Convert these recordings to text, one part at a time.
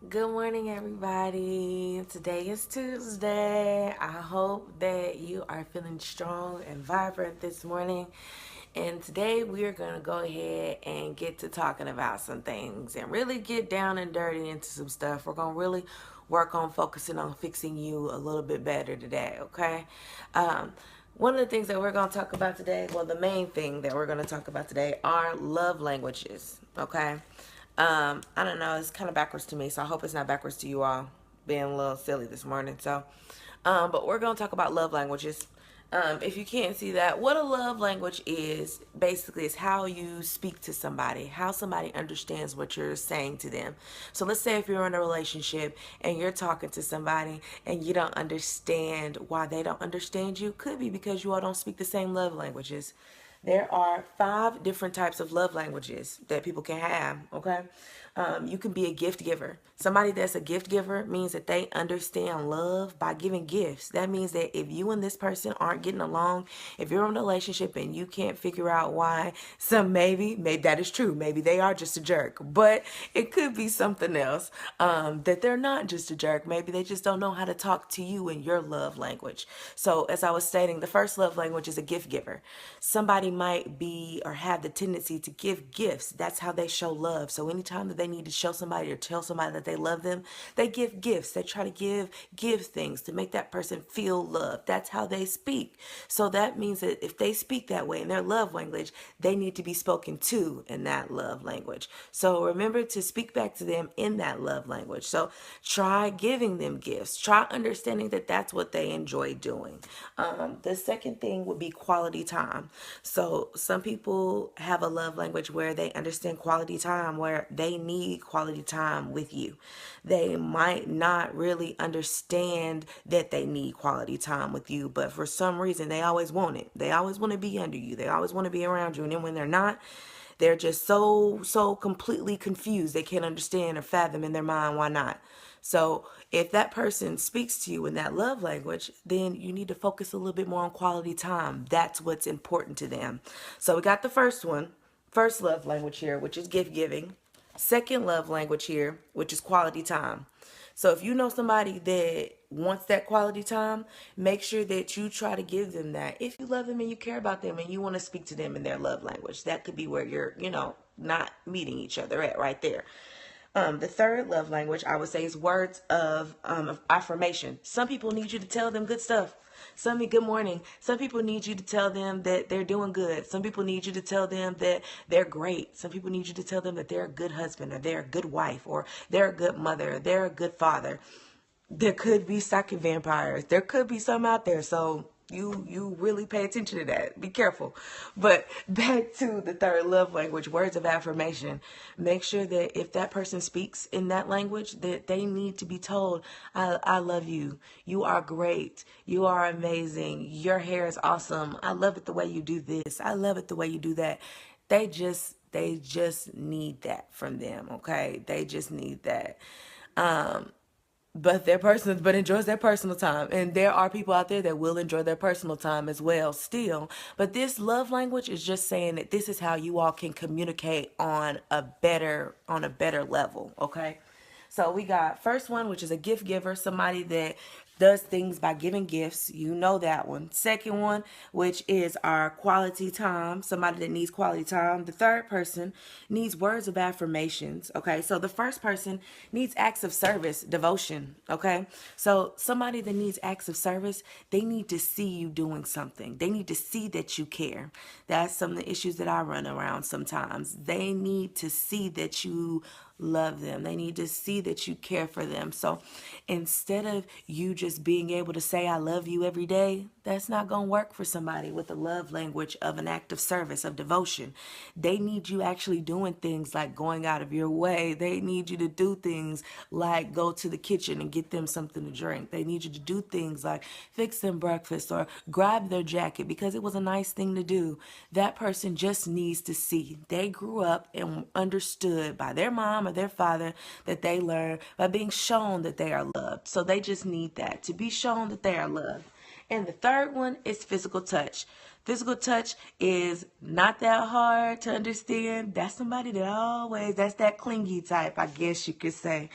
Good morning, everybody. Today is Tuesday. I hope that you are feeling strong and vibrant this morning. And today we are going to go ahead and get to talking about some things and really get down and dirty into some stuff. We're going to really work on focusing on fixing you a little bit better today, okay? One of the things that we're going to talk about today, well, the main thing that we're going to talk about today are love languages, okay? I don't know, it's kind of backwards to me, so I hope it's not backwards to you all. Being a little silly this morning. But we're going to talk about love languages. If you can't see that, what a love language is basically is how you speak to somebody, how somebody understands what you're saying to them. So let's say if you're in a relationship and you're talking to somebody and you don't understand why they don't understand you, could be because you all don't speak the same love languages. There are 5 different types of love languages that people can have, okay? You can be a gift giver. Somebody that's a gift giver means that they understand love by giving gifts. That means that if you and this person aren't getting along, if you're in a relationship and you can't figure out why, maybe that is true. Maybe they are just a jerk, but it could be something else, that they're not just a jerk. Maybe they just don't know how to talk to you in your love language. So as I was stating, the first love language is a gift giver. Somebody might be or have the tendency to give gifts. That's how they show love. So anytime that they need to show somebody or tell somebody that they love them, they give gifts. They try to give things to make that person feel loved. That's how they speak. So that means that if they speak that way in their love language, they need to be spoken to in that love language. So remember to speak back to them in that love language. So try giving them gifts. Try understanding that that's what they enjoy doing. The second thing would be quality time. So some people have a love language where they understand quality time, where they need quality time with you. They might not really understand that they need quality time with you, but for some reason they always want it. They always want to be under you. They always want to be around you. And then when they're not, they're just so completely confused. They can't understand or fathom in their mind why not. So if that person speaks to you in that love language, then you need to focus a little bit more on quality time. That's what's important to them. So we got the first one, first love language here, which is gift giving. Second love language here, which is quality time. So if you know somebody that wants that quality time, make sure that you try to give them that. If you love them and you care about them and you want to speak to them in their love language, that could be where you're, not meeting each other at right there. The third love language I would say is words of affirmation. Some people need you to tell them good stuff. Good morning. Some people need you to tell them that they're doing good. Some people need you to tell them that they're great. Some people need you to tell them that they're a good husband or they're a good wife or they're a good mother or they're a good father. There could be second vampires. There could be some out there. So you really pay attention to that. Be careful. But back to the third love language, words of affirmation. Make sure that if that person speaks in that language, that they need to be told, I love you. You are great. You are amazing. Your hair is awesome. I love it the way you do this. I love it the way you do that. They just need that from them, okay? They just need that. But enjoys their personal time. And there are people out there that will enjoy their personal time as well still. But this love language is just saying that this is how you all can communicate on a better level, okay? So we got first one, which is a gift giver, somebody that does things by giving gifts. You know that one. Second one, which is our quality time, somebody that needs quality time. The third person needs words of affirmations. Okay, so the first person needs acts of service, devotion. Okay, so somebody that needs acts of service, they need to see you doing something. They need to see that you care. That's some of the issues that I run around sometimes. They need to see that you love them. They need to see that you care for them. So instead of you just being able to say I love you every day, that's not going to work for somebody with a love language of an act of service, of devotion. They need you actually doing things like going out of your way. They need you to do things like go to the kitchen and get them something to drink. They need you to do things like fix them breakfast or grab their jacket because it was a nice thing to do. That person just needs to see they grew up and understood by their mom or their father that they learned by being shown that they are loved. So they just need that, to be shown that they are loved. And the third one is physical touch. Physical touch is not that hard to understand. That's somebody that's that clingy type, I guess you could say.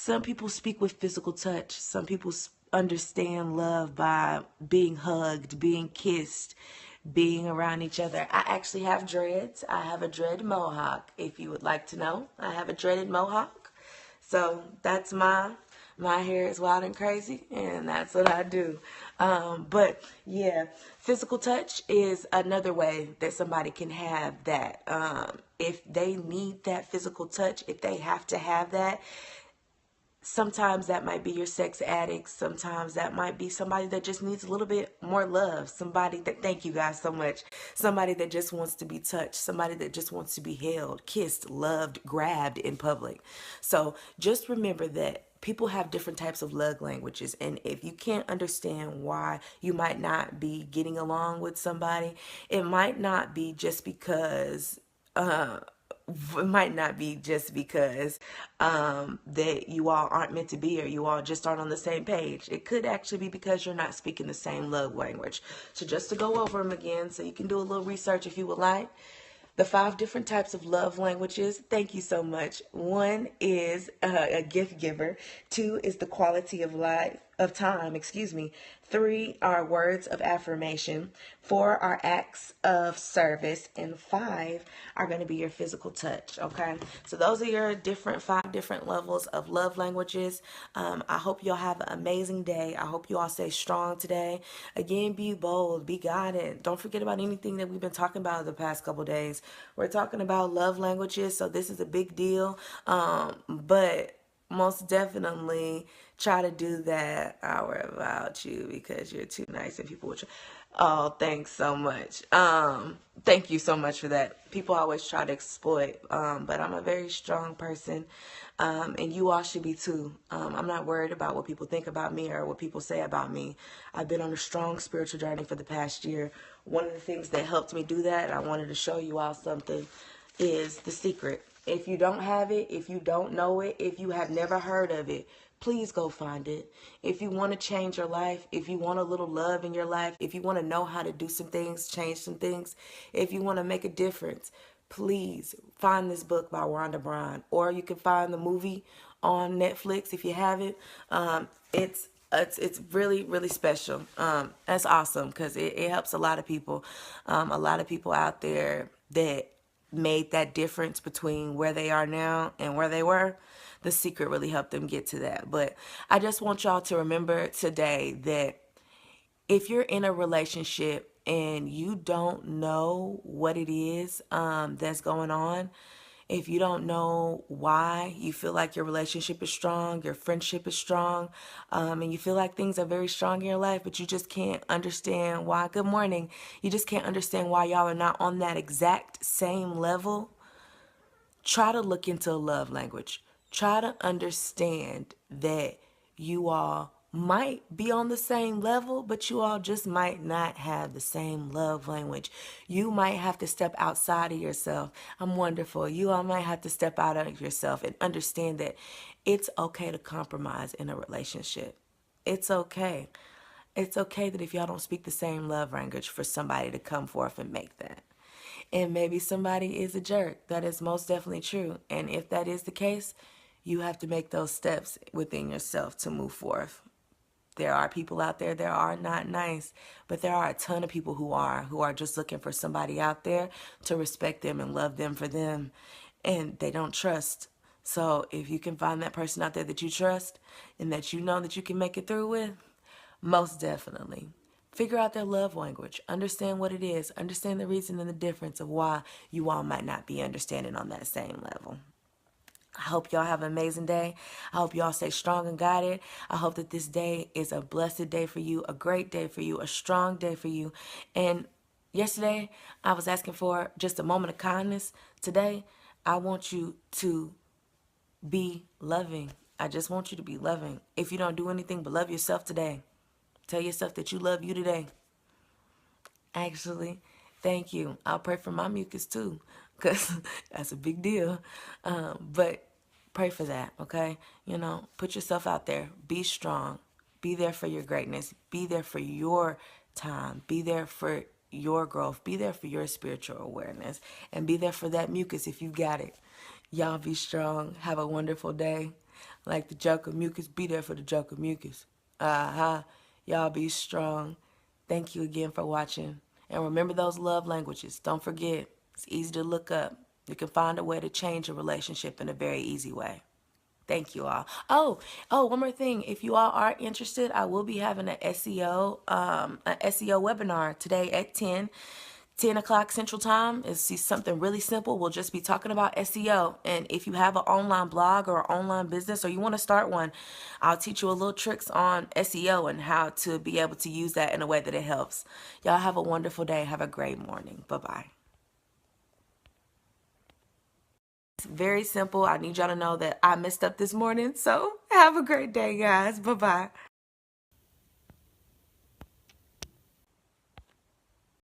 Some people speak with physical touch. Some people understand love by being hugged, being kissed, being around each other. I actually have dreads. I have a dread mohawk, if you would like to know. I have a dreaded mohawk. So that's my hair is wild and crazy, and that's what I do. But yeah, physical touch is another way that somebody can have that. If they need that physical touch, if they have to have that, sometimes that might be your sex addict. Sometimes that might be somebody that just needs a little bit more love. Somebody that, thank you guys so much. Somebody that just wants to be touched. Somebody that just wants to be held, kissed, loved, grabbed in public. So just remember that people have different types of love languages. And if you can't understand why you might not be getting along with somebody, it might not be just because, it might not be just because that you all aren't meant to be, or you all just aren't on the same page. It could actually be because you're not speaking the same love language. So just to go over them again, so you can do a little research if you would like. The 5 different types of love languages. Thank you so much. 1 is a gift giver. 2 is the quality of life, of time, excuse me. 3 are words of affirmation. 4 are acts of service. And 5 are going to be your physical touch, okay? So those are your 5 different levels of love languages. I hope y'all have an amazing day. I hope you all stay strong today. Again, be bold, be guided. Don't forget about anything that we've been talking about the past couple days. We're talking about love languages, so this is a big deal. But most definitely try to do that hour about you, because you're too nice and people will try. Oh, thanks so much. Thank you so much for that. People always try to exploit, but I'm a very strong person, and you all should be too. I'm not worried about what people think about me or what people say about me. I've been on a strong spiritual journey for the past year. One of the things that helped me do that, and I wanted to show you all something, is the secret. If you don't have it, if you don't know it, if you have never heard of it, please go find it. If you want to change your life, if you want a little love in your life, if you want to know how to do some things, change some things, if you want to make a difference, please find this book by Rhonda Brown, or you can find the movie on Netflix if you have it. It's really, really special. That's awesome, because it helps a lot of people. A lot of people out there that made that difference between where they are now and where they were. The secret really helped them get to that. But I just want y'all to remember today that if you're in a relationship and you don't know what it is that's going on, if you don't know why you feel like your relationship is strong, your friendship is strong, and you feel like things are very strong in your life, but you just can't understand why, good morning, you just can't understand why y'all are not on that exact same level, try to look into love language. Try to understand that you all might be on the same level, but you all just might not have the same love language. You might have to step outside of yourself. I'm wonderful. You all might have to step out of yourself and understand that it's okay to compromise in a relationship. It's okay. It's okay that if y'all don't speak the same love language, for somebody to come forth and make that. And maybe somebody is a jerk. That is most definitely true. And if that is the case, you have to make those steps within yourself to move forth. There are people out there that are not nice, but there are a ton of people who are just looking for somebody out there to respect them and love them for them, and they don't trust. So if you can find that person out there that you trust and that you know that you can make it through with, most definitely. Figure out their love language. Understand what it is. Understand the reason and the difference of why you all might not be understanding on that same level. I hope y'all have an amazing day. I hope y'all stay strong and guided. I hope that this day is a blessed day for you, a great day for you, a strong day for you. And yesterday, I was asking for just a moment of kindness. Today, I want you to be loving. I just want you to be loving. If you don't do anything but love yourself today, tell yourself that you love you today. Actually, thank you. I'll pray for my mucus too, because that's a big deal. But pray for that, okay? Put yourself out there. Be strong. Be there for your greatness. Be there for your time. Be there for your growth. Be there for your spiritual awareness. And be there for that mucus if you got it. Y'all be strong. Have a wonderful day. Like the Joker Mucus, be there for the Joker Mucus. Y'all be strong. Thank you again for watching. And remember those love languages. Don't forget, it's easy to look up. You can find a way to change a relationship in a very easy way. Thank you all. One more thing. If you all are interested, I will be having an SEO webinar today at 10 o'clock Central Time. Is something really simple. We'll just be talking about SEO. And if you have an online blog or online business, or you want to start one, I'll teach you a little tricks on SEO and how to be able to use that in a way that it helps. Y'all have a wonderful day. Have a great morning. Bye-bye. It's very simple. I need y'all to know that I messed up this morning. So have a great day, guys. Bye-bye.